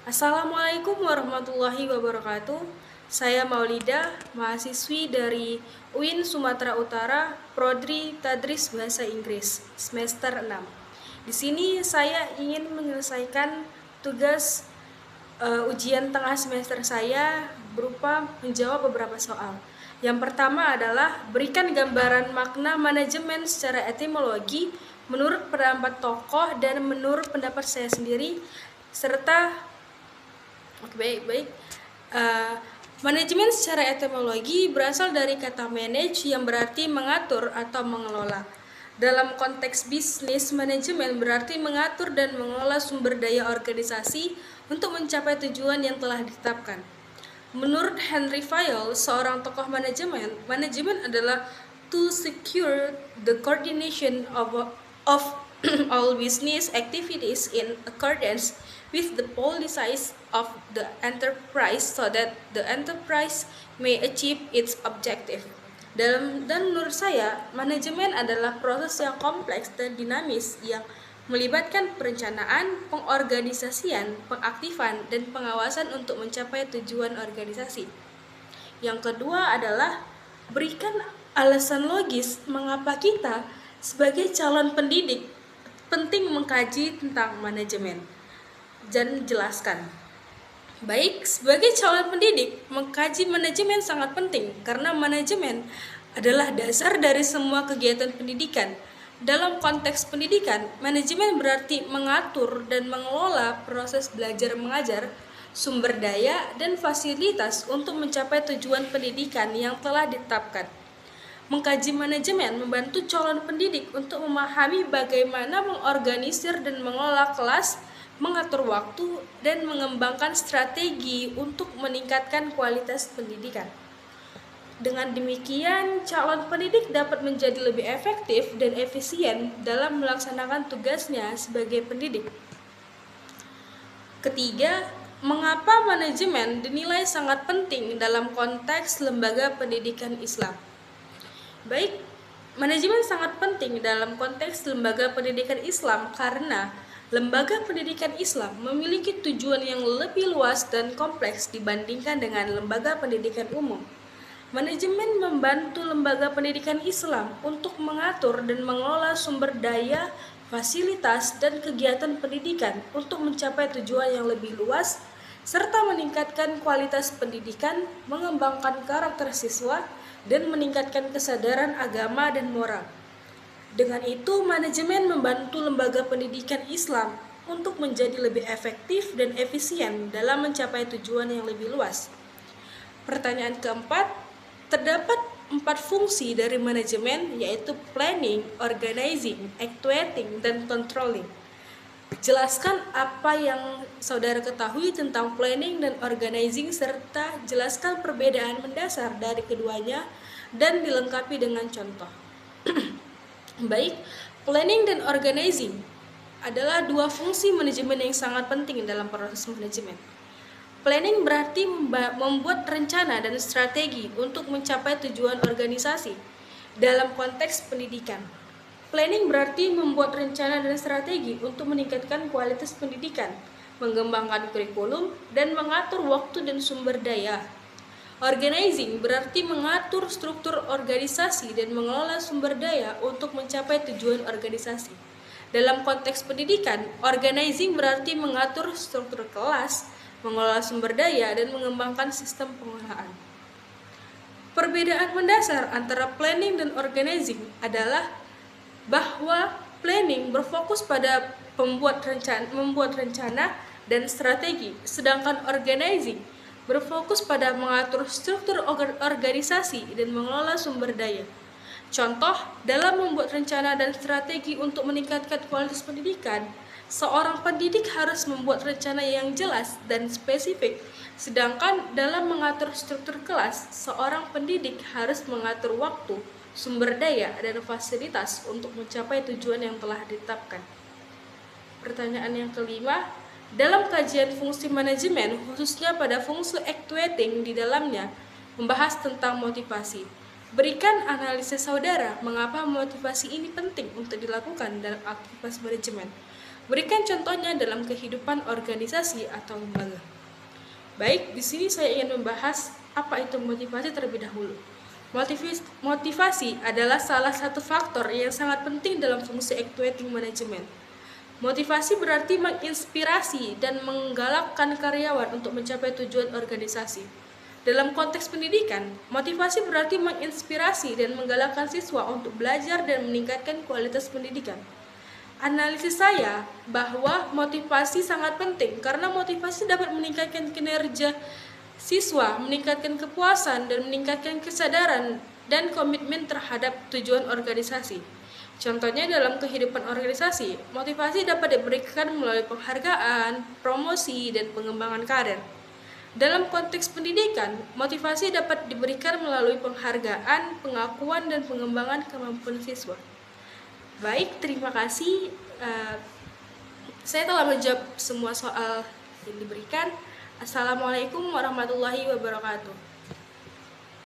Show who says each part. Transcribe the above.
Speaker 1: Assalamualaikum warahmatullahi wabarakatuh. Saya Maulida, mahasiswi dari UIN Sumatera Utara, Prodri Tadris Bahasa Inggris, semester 6. Di sini saya ingin menyelesaikan tugas ujian tengah semester saya berupa menjawab beberapa soal. Yang pertama adalah berikan gambaran makna manajemen secara etimologi menurut pendapat tokoh dan menurut pendapat saya sendiri, serta baik. Manajemen secara etimologi berasal dari kata manage yang berarti mengatur atau mengelola. Dalam konteks bisnis, manajemen berarti mengatur dan mengelola sumber daya organisasi untuk mencapai tujuan yang telah ditetapkan. Menurut Henry Fayol, seorang tokoh manajemen adalah to secure the coordination of all business activities in accordance with the policies of the enterprise so that the enterprise may achieve its objective. Dan menurut saya, manajemen adalah proses yang kompleks dan dinamis yang melibatkan perencanaan, pengorganisasian, pengaktifan, dan pengawasan untuk mencapai tujuan organisasi. Yang kedua adalah berikan alasan logis mengapa kita sebagai calon pendidik penting mengkaji tentang manajemen dan jelaskan. Baik, sebagai calon pendidik, mengkaji manajemen sangat penting karena manajemen adalah dasar dari semua kegiatan pendidikan. Dalam konteks pendidikan, manajemen berarti mengatur dan mengelola proses belajar mengajar, sumber daya, dan fasilitas untuk mencapai tujuan pendidikan yang telah ditetapkan. Mengkaji manajemen membantu calon pendidik untuk memahami bagaimana mengorganisir dan mengelola kelas, mengatur waktu, dan mengembangkan strategi untuk meningkatkan kualitas pendidikan. Dengan demikian, calon pendidik dapat menjadi lebih efektif dan efisien dalam melaksanakan tugasnya sebagai pendidik. Ketiga, mengapa manajemen dinilai sangat penting dalam konteks lembaga pendidikan Islam? Baik, manajemen sangat penting dalam konteks lembaga pendidikan Islam karena lembaga pendidikan Islam memiliki tujuan yang lebih luas dan kompleks dibandingkan dengan lembaga pendidikan umum. Manajemen membantu lembaga pendidikan Islam untuk mengatur dan mengelola sumber daya, fasilitas, dan kegiatan pendidikan untuk mencapai tujuan yang lebih luas, serta meningkatkan kualitas pendidikan, mengembangkan karakter siswa, dan meningkatkan kesadaran agama dan moral. Dengan itu, manajemen membantu lembaga pendidikan Islam untuk menjadi lebih efektif dan efisien dalam mencapai tujuan yang lebih luas. Pertanyaan keempat, terdapat 4 fungsi dari manajemen, yaitu planning, organizing, actuating, dan controlling. Jelaskan apa yang saudara ketahui tentang planning dan organizing serta jelaskan perbedaan mendasar dari keduanya dan dilengkapi dengan contoh. Baik, planning dan organizing adalah dua fungsi manajemen yang sangat penting dalam proses manajemen. Planning berarti membuat rencana dan strategi untuk mencapai tujuan organisasi dalam konteks pendidikan. Planning berarti membuat rencana dan strategi untuk meningkatkan kualitas pendidikan, mengembangkan kurikulum, dan mengatur waktu dan sumber daya. Organizing berarti mengatur struktur organisasi dan mengelola sumber daya untuk mencapai tujuan organisasi. Dalam konteks pendidikan, organizing berarti mengatur struktur kelas, mengelola sumber daya, dan mengembangkan sistem pengolahan. Perbedaan mendasar antara planning dan organizing adalah bahwa planning berfokus pada membuat rencana dan strategi, sedangkan organizing berfokus pada mengatur struktur organisasi dan mengelola sumber daya. Contoh, dalam membuat rencana dan strategi untuk meningkatkan kualitas pendidikan, seorang pendidik harus membuat rencana yang jelas dan spesifik, sedangkan dalam mengatur struktur kelas, seorang pendidik harus mengatur waktu, sumber daya, dan fasilitas untuk mencapai tujuan yang telah ditetapkan. Pertanyaan yang kelima, dalam kajian fungsi manajemen, khususnya pada fungsi actuating di dalamnya, membahas tentang motivasi. Berikan analisis saudara mengapa motivasi ini penting untuk dilakukan dalam aktivitas manajemen. Berikan contohnya dalam kehidupan organisasi atau lembaga. Baik, di sini saya ingin membahas apa itu motivasi terlebih dahulu. Motivasi adalah salah satu faktor yang sangat penting dalam fungsi actuating management. Motivasi berarti menginspirasi dan menggalakkan karyawan untuk mencapai tujuan organisasi. Dalam konteks pendidikan, motivasi berarti menginspirasi dan menggalakkan siswa untuk belajar dan meningkatkan kualitas pendidikan. Analisis saya bahwa motivasi sangat penting karena motivasi dapat meningkatkan kinerja siswa, meningkatkan kepuasan, dan meningkatkan kesadaran dan komitmen terhadap tujuan organisasi. Contohnya dalam kehidupan organisasi, motivasi dapat diberikan melalui penghargaan, promosi, dan pengembangan karir. Dalam konteks pendidikan, motivasi dapat diberikan melalui penghargaan, pengakuan, dan pengembangan kemampuan siswa. Baik, terima kasih. Saya telah menjawab semua soal yang diberikan. Assalamualaikum warahmatullahi wabarakatuh.